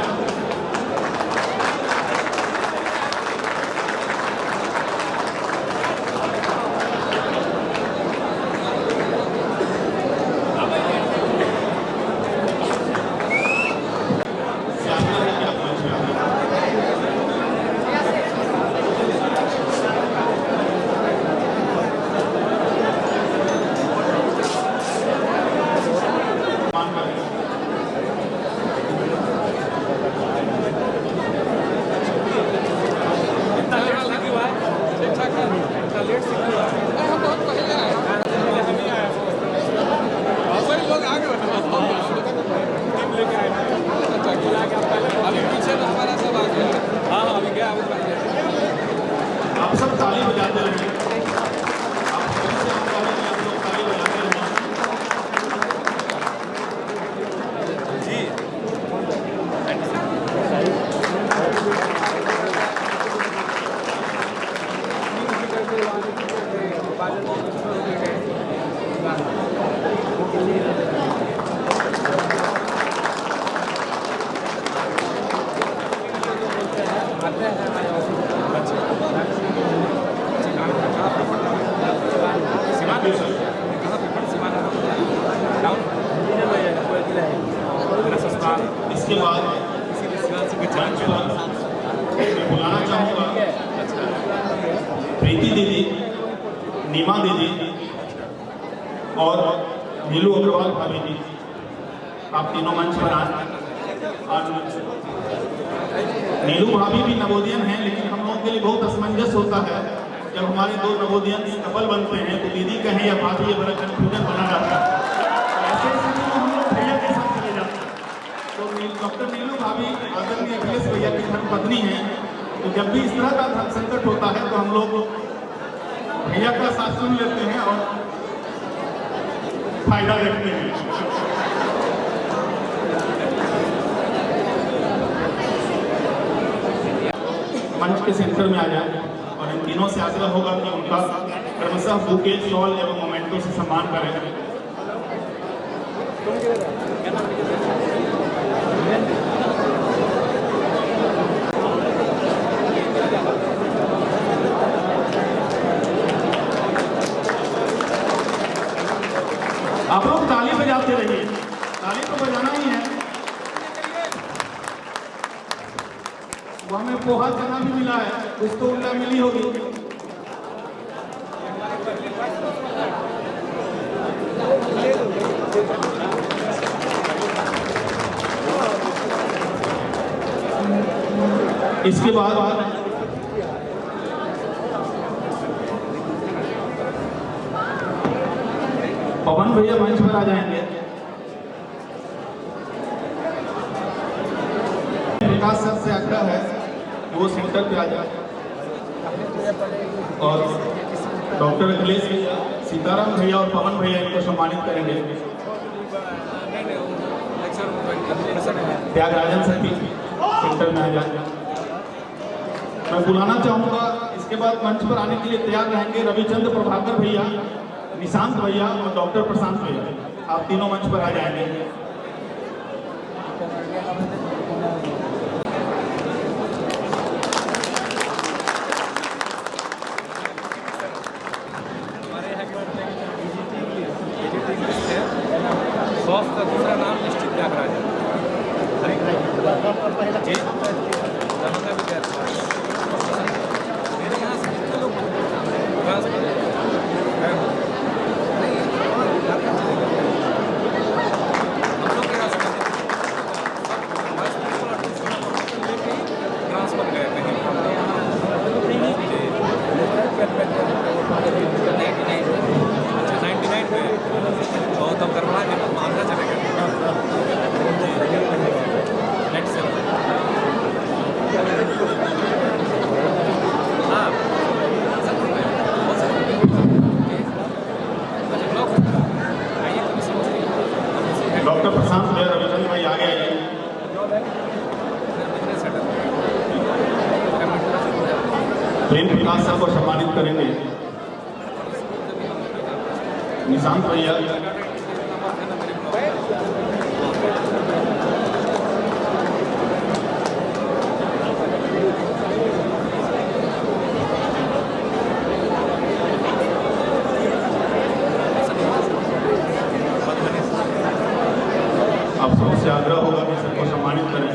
[SPEAKER 1] आप सब ताली बजाते रहें। आप सभी से हम कहें कि आप लोग ताली बजाते रहें। इसके बाद मंच पर मैं बुलाना चाहूँगा प्रीति दीदी, नीमा दीदी और नीलू अग्रवाल भाभी जी। आप तीनों मंच पर आए। नीलू भाभी भी नवोदयन हैं, लेकिन हम लोगों के लिए बहुत असमंजस होता है जब हमारे दो नवोदयन कपल बनते हैं तो दीदी कहें या भाभी, ये बड़ा कन्फ्यूजन बना रहता है। ऐसे स्थिति में हम लोग भैया के साथ चले जाते हैं। तो डॉक्टर नीलू भाभी आदरणीय अखिलेश भैया की धर्मपत्नी हैं, तो जब भी इस तरह का धर्म संकट होता है तो हम लोग भैया का साथ सुन लेते हैं और फायदा देखते हैं। मंच के सेंटर में आ जाए और इन तीनों से आग्रह होगा कि उनका क्रमशः बुके, शॉल एवं मोमेंटो से सम्मान करें। आप लोग ताली बजाते रहिए, ताली तो बजाना ही है। वो हमें पोहा चना भी मिला है, कुछ तो उल्टा मिली होगी। इसके बाद पवन भैया मंच पर आ जाएंगे। विकास सर से आग्रह है कि वो सेंटर पे आ जाए और डॉक्टर अखिलेश भैया, सीताराम भैया और पवन भैया इनको सम्मानित करेंगे। त्यागराजन सर भी सेंटर में आ जाए। मैं बुलाना चाहूँगा, इसके बाद मंच पर आने के लिए तैयार रहेंगे रविचंद्र प्रभाकर भैया, निशांत भैया और डॉक्टर प्रशांत भैया। आप तीनों मंच पर आ जाएंगे।
[SPEAKER 7] स्वास्थ्य का दूसरा नाम निश्चित त्यागराजन।
[SPEAKER 1] डॉक्टर प्रशांत भाई, रविचंद्र भाई आगे आइए। प्रेम प्रकाश सर को सम्मानित करेंगे। निशांत भैया, आप सबसे आग्रह होगा कि सबको सम्मानित करें।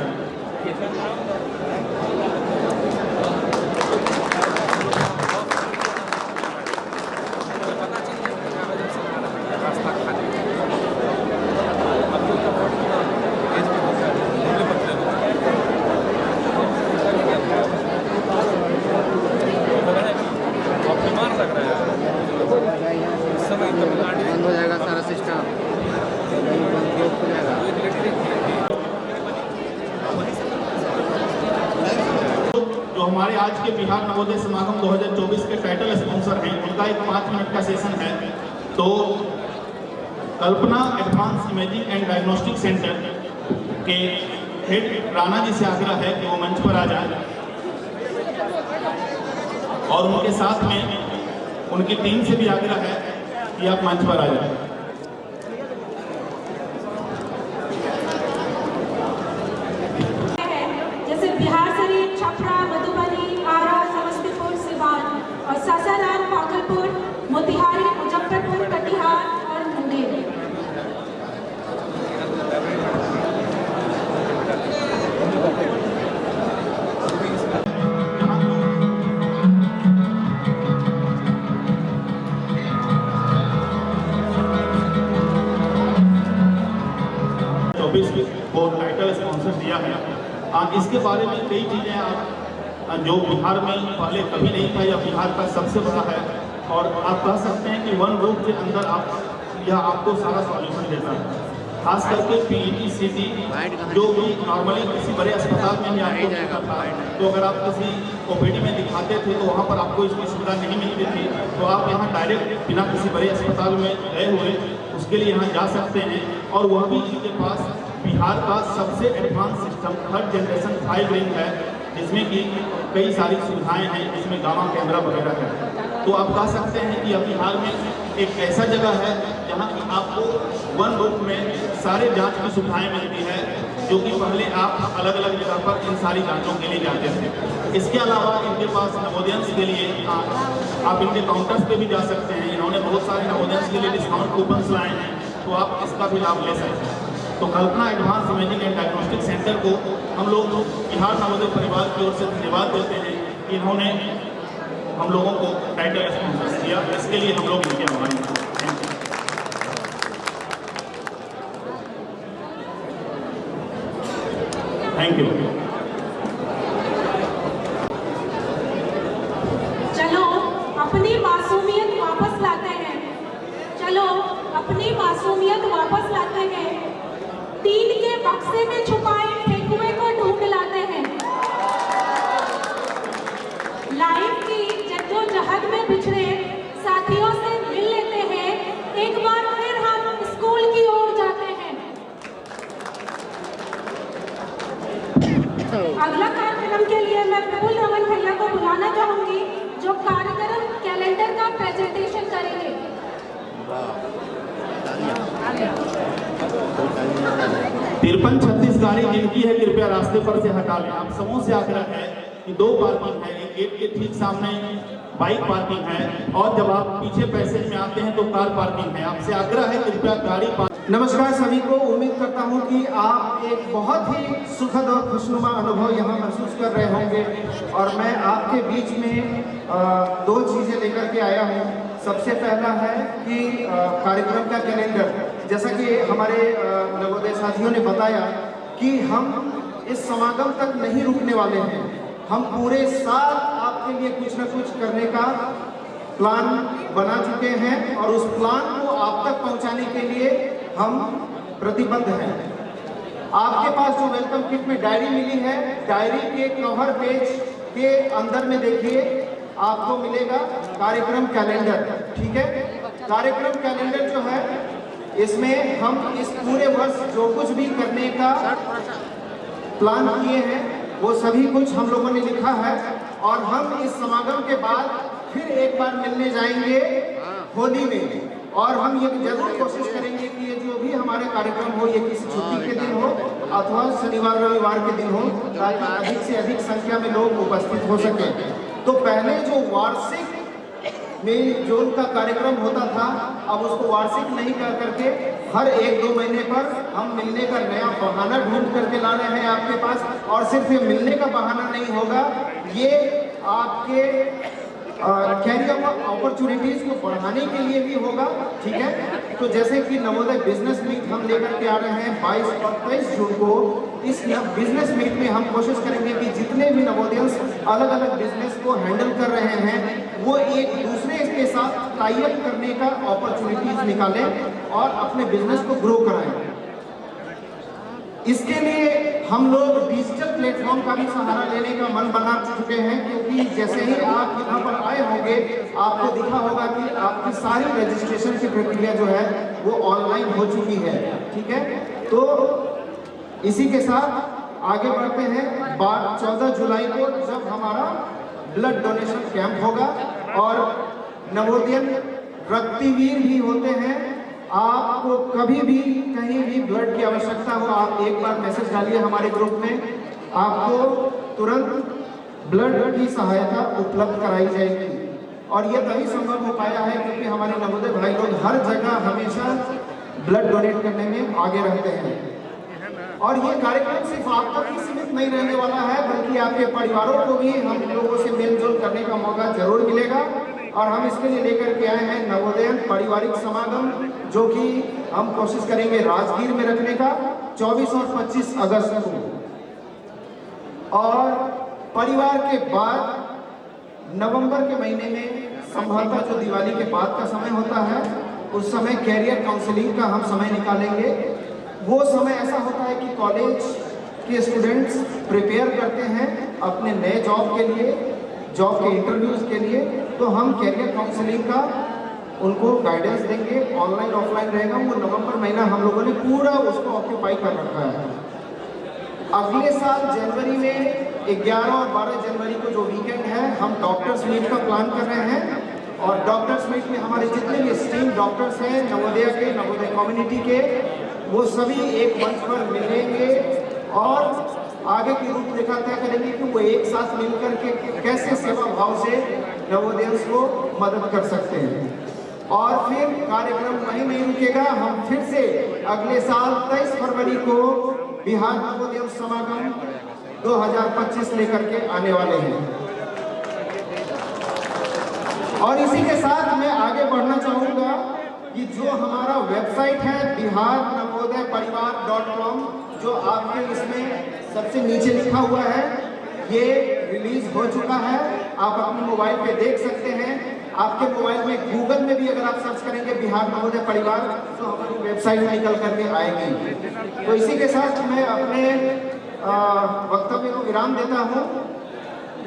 [SPEAKER 3] बंद हो जाएगा सारा सिस्टम, बंद हो जाएगा।
[SPEAKER 1] जो हमारे आज के बिहार नवोदय समागम 2024 के टाइटल स्पॉन्सर हैं, उनका एक 5 मिनट का सेशन है। तो Kalpana advance imaging and diagnostic centre के हेड राणा जी से आग्रह है कि वो मंच पर आ जाए और उनके साथ में उनकी टीम से भी आग्रह है कि आप मंच पर आ जाए।
[SPEAKER 7] जैसे बिहार शरीफ, छपरा, मधुबनी, आरा, समस्तीपुर, सिवान और सासाराम, भागलपुर, मोतिहारी, मुजफ्फरपुर, कटिहार और मुंगेर।
[SPEAKER 1] को टाइटल स्पॉन्सर दिया है। इसके बारे में कई चीज़ें आप जो बिहार में पहले कभी नहीं था या बिहार का सबसे बड़ा है, और आप कह सकते हैं कि वन रूफ के अंदर आप यह आपको सारा सॉल्यूशन देता है। खास करके पीईटी सीटी जो भी नॉर्मली किसी बड़े अस्पताल में ही आपको मिलता था, तो अगर आप किसी ओपीडी में दिखाते थे तो वहाँ पर आपको इसकी सुविधा नहीं मिलती थी। तो आप यहाँ डायरेक्ट बिना किसी बड़े अस्पताल में गए हुए उसके लिए यहाँ जा सकते हैं। और वह भी इनके पास बिहार का सबसे advance system 3rd generation 5 ring है, जिसमें कि कई सारी सुविधाएं हैं, जिसमें गामा कैमरा वगैरह है। तो आप कह सकते हैं कि अब बिहार में एक ऐसा जगह है जहां कि आपको वन रूफ में सारे जांच की सुविधाएं मिलती है, जो कि पहले आप अलग अलग जगह पर इन सारी जांचों के लिए जाते थे। इसके अलावा इनके पास नवोदयंस के लिए आप इनके काउंटर्स पे भी जा सकते हैं। इन्होंने बहुत सारे नवोदयंस के लिए डिस्काउंट कूपन्स लाए हैं, तो आप इसका भी लाभ ले सकते हैं। तो Kalpana advance imaging and diagnostic centre को हम लोग बिहार नवोदय परिवार की ओर से धन्यवाद देते हैं कि इन्होंने हम लोगों को टाइटल स्पॉन्सर किया। इसके लिए हम लोग इनके आभारी हैं। Thank you.
[SPEAKER 7] चलो अपनी मासूमियत वापस लाते हैं, चलो अपनी मासूमियत वापस लाते हैं। टीन के बक्से में छुपाए ठेकुए को ढूंढ लाते हैं। लाइफ की जद्दोजहद में बिछड़े साथियों से मिल लेते हैं। एक बार फिर हम स्कूल की ओर जाते हैं। अगला कार्यक्रम के लिए मैं विपुल रमन भैया को बुलाना चाहूंगी, जो कार्यक्रम कैलेंडर का प्रेजेंटेशन करेंगे।
[SPEAKER 1] 5336 गाड़ी जिनकी है कृपया रास्ते पर से हटा लें। आप सबों से आग्रह है कि 2 पार्किंग है, एक गेट के ठीक सामने बाइक पार्किंग है, और जब आप पीछे पैसेज में आते हैं तो कार पार्किंग है। आपसे आग्रह है कृपया गाड़ी
[SPEAKER 8] नमस्कार सभी को। उम्मीद करता हूं कि आप एक बहुत ही सुखद और खुशनुमा अनुभव यहां महसूस कर रहे होंगे, और मैं आपके बीच में दो चीज़ें लेकर के आया हूं। सबसे पहला है कि कार्यक्रम का कैलेंडर, जैसा कि हमारे नवोदय साथियों ने बताया कि हम इस समागम तक नहीं रुकने वाले हैं। हम पूरे साल आपके लिए कुछ न कुछ करने का प्लान बना चुके हैं, और उस प्लान को आप तक पहुंचाने के लिए हम प्रतिबद्ध हैं। आपके पास जो वेलकम किट में डायरी मिली है, डायरी के कवर पेज के अंदर में देखिए आपको मिलेगा कार्यक्रम कैलेंडर। ठीक है, कार्यक्रम कैलेंडर जो है, इसमें हम इस पूरे वर्ष जो कुछ भी करने का प्लान किए हैं वो सभी कुछ हम लोगों ने लिखा है, और हम इस समागम के बाद फिर एक बार मिलने जाएंगे होली में, और हम ये जरूर कोशिश करेंगे कि ये जो भी हमारे कार्यक्रम हो, ये किसी छुट्टी के दिन हो अथवा शनिवार रविवार के दिन हो, ताकि अधिक से अधिक संख्या में लोग उपस्थित हो सके। तो पहले जो वार्षिक में जो उनका कार्यक्रम होता था, अब उसको वार्षिक नहीं कर करके हर 1-2 महीने पर हम मिलने का नया बहाना ढूंढ करके ला रहे हैं आपके पास। और सिर्फ ये मिलने का बहाना नहीं होगा, ये आपके कैरियर अपॉर्चुनिटीज को बढ़ाने के लिए भी होगा। ठीक है, तो जैसे कि नवोदय बिजनेस मीट हम लेकर के आ रहे हैं 22 और 23 जून को। इस बिजनेस मीट में हम कोशिश करेंगे कि जितने भी नवोदयंस अलग अलग बिजनेस को हैंडल कर रहे हैं, वो एक दूसरे के साथ टाई अप करने का अपॉर्चुनिटीज निकालें और अपने बिजनेस को ग्रो कराएं। इसके लिए हम लोग डिजिटल प्लेटफॉर्म का भी सहारा लेने का मन बना चुके हैं, क्योंकि जैसे ही आप यहाँ पर आए होंगे आपको दिखा होगा कि आपकी सारी रजिस्ट्रेशन की प्रक्रिया जो है वो ऑनलाइन हो चुकी है। ठीक है, तो इसी के साथ आगे बढ़ते हैं। 14 जुलाई को जब हमारा ब्लड डोनेशन कैंप होगा, और नवोदयन रक्तवीर भी होते हैं। आपको कभी भी कहीं भी ब्लड की आवश्यकता हो, आप एक बार मैसेज डालिए हमारे ग्रुप में, आपको तुरंत ब्लड की सहायता उपलब्ध कराई जाएगी। और ये तभी संभव हो पाया है क्योंकि हमारे नवोदय भाई लोग हर जगह हमेशा ब्लड डोनेट करने में आगे रहते हैं। और ये कार्यक्रम सिर्फ आप तक ही सीमित नहीं रहने वाला है, बल्कि आपके परिवारों को भी हम लोगों से मेलजोल करने का मौका जरूर मिलेगा। और हम इसके लिए लेकर के आए हैं नवोदयन पारिवारिक समागम, जो कि हम कोशिश करेंगे राजगीर में रखने का 24 और 25 अगस्त को। और परिवार के बाद नवंबर के महीने में संभवतः जो दिवाली के बाद का समय होता है, उस समय कैरियर काउंसलिंग का हम समय निकालेंगे। वो समय ऐसा होता है कि कॉलेज के स्टूडेंट्स प्रिपेयर करते हैं अपने नए जॉब के लिए, जॉब के इंटरव्यूज के लिए। तो हम कैरियर काउंसलिंग का उनको गाइडेंस देंगे, ऑनलाइन ऑफलाइन रहेगा। वो नवंबर महीना हम लोगों ने पूरा उसको ऑक्यूपाई कर रखा है। अगले साल जनवरी में 11 और 12 जनवरी को जो वीकेंड है, हम डॉक्टर्स मीट का प्लान कर रहे हैं। और डॉक्टर्स मीट में हमारे जितने भी स्ट्रीम डॉक्टर्स हैं नवोदय के, नवोदय कम्युनिटी के, वो सभी एक मंच पर मिलेंगे और आगे की रूपरेखा तय करेंगे कि वो एक साथ मिलकर के कैसे सेवा भाव से नवोदयंस को मदद कर सकते हैं। और फिर कार्यक्रम वहीं नहीं रुकेगा, हम फिर से अगले साल 23 फरवरी को बिहार नवोदय समागम 2025 लेकर के आने वाले हैं। और इसी के साथ मैं आगे बढ़ना चाहूँगा कि जो हमारा वेबसाइट है biharnavodayparivar.com, जो आपके इसमें सबसे नीचे लिखा हुआ है, ये रिलीज हो चुका है। आप अपने मोबाइल पे देख सकते हैं। आपके मोबाइल में गूगल में भी अगर आप सर्च करेंगे बिहार नवोदय परिवार, तो हमारी वेबसाइट निकल करके आएगी। तो इसी के साथ मैं अपने वक्तव्य को विराम देता हूँ।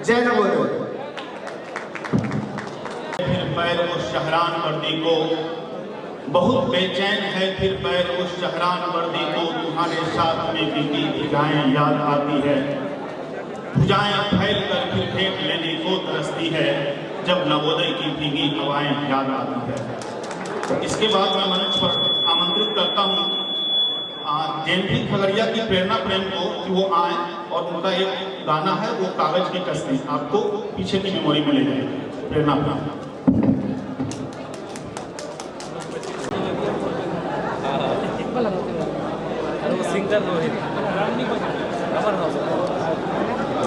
[SPEAKER 8] जय नवोदय।
[SPEAKER 1] फिर पैर उस शहरान वर्दी को, बहुत बेचैन है फिर पैर उस शहरान वर्दी को, तुम्हारे साथ में बीती भुजाएं याद आती है। भुजाएं फैल कर फिर फेंक लेने को तरसती है, जब नवोदय की भीगी हवाएं याद आती है। इसके बाद मैं मंच पर आमंत्रित करता हूँ जयंती खगड़िया की प्रेरणा प्रेम को कि वो आए और उनका एक गाना है वो कागज की कश्ती, आपको पीछे की मेमोरी में ले जाएगी। प्रेरणा प्राप्त।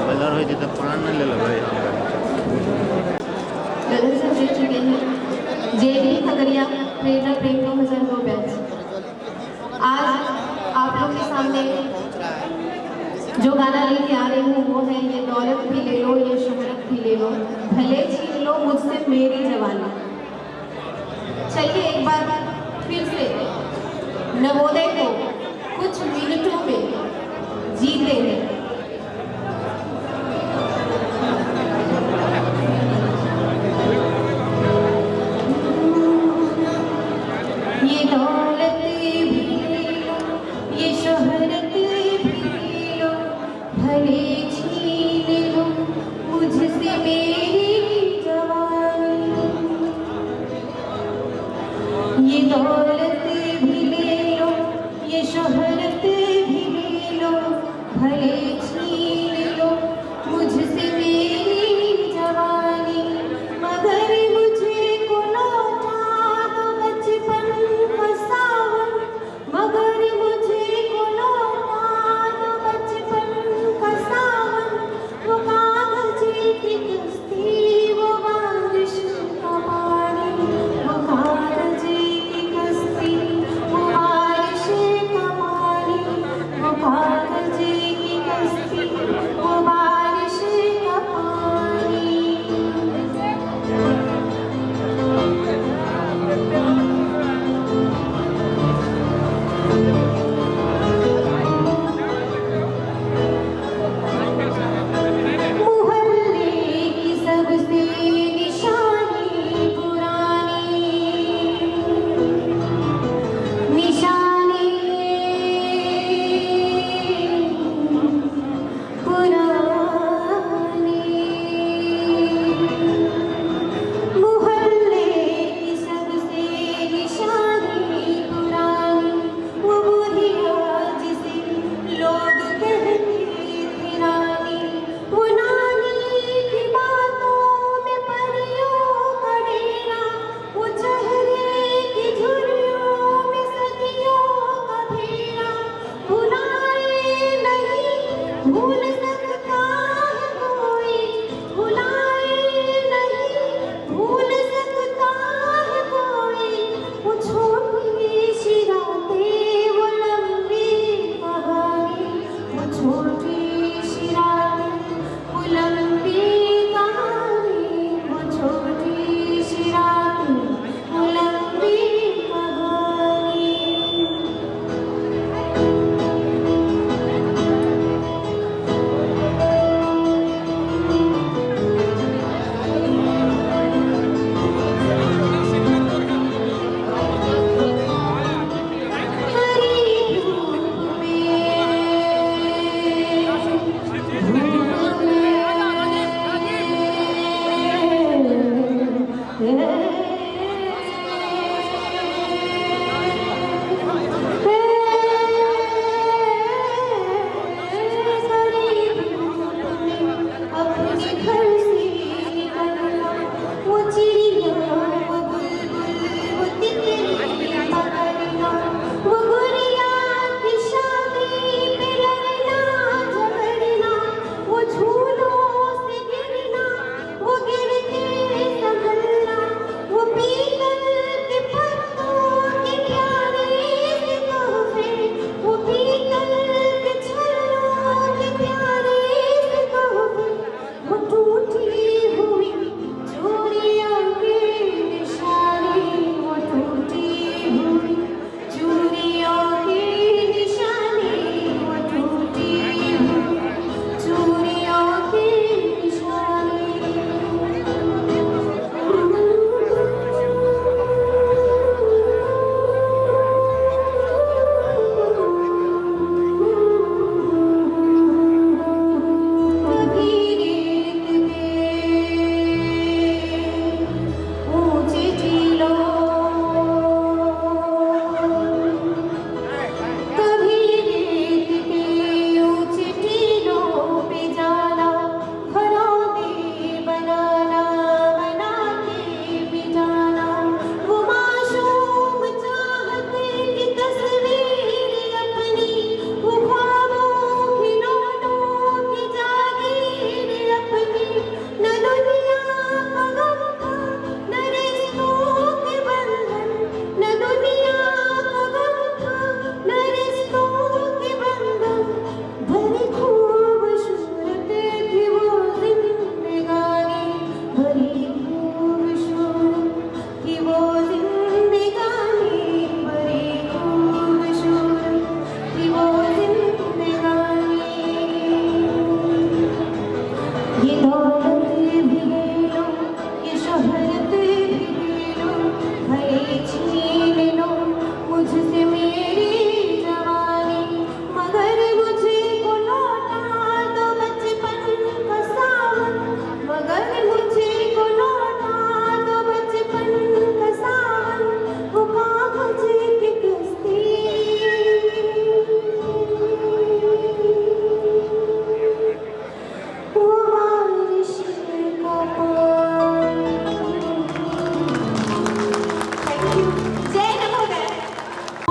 [SPEAKER 3] बजार हुई थी तो पुरान नहीं ले लो भाई।
[SPEAKER 9] गगन से जुड़ चुके हैं जेबी खगड़िया प्रेरणा प्रेम 2002 बैच। आज आप लोग के सामने जो गाना लेके आ रही हूँ वो है ये दौलत भी ले लो ये शोहरत भी ले लो भले छीन लो मुझसे मेरी जवानी। चलिए एक बार फिर से नवोदय को कुछ मिनटों में जीते हैं। ये दौलत भी ले लो ये शोहरत भी लो भले छीन लो मुझसे मेरी जवानी। ये दौलत भी ले लो ये शोहरत भी ले लो भले छीन लो मुझसे मेरी जवानी। मगर मुझे को लौटा दो बचपन का सावन मगर मुझे को लौटा दो बचपन का सावन। वो कागज़ी की कश्ती वो बारिश का पानी वो कागज़ी की कश्ती वो बारिश का पानी वो कागज़ी की कश्ती वो बारिश का पानी। मोहल्ले की सबसे निशानी पुरानी निशानी पुरानी। मोहल्ले की सबसे निशानी पुरानी वो बुढ़िया जिसे लोग कहते थे रानी। वो नानी की बातों में परियों का डेरा वो चेहरे की झुर्रियों में सदियों का फेरा। भुलाए नहीं भूल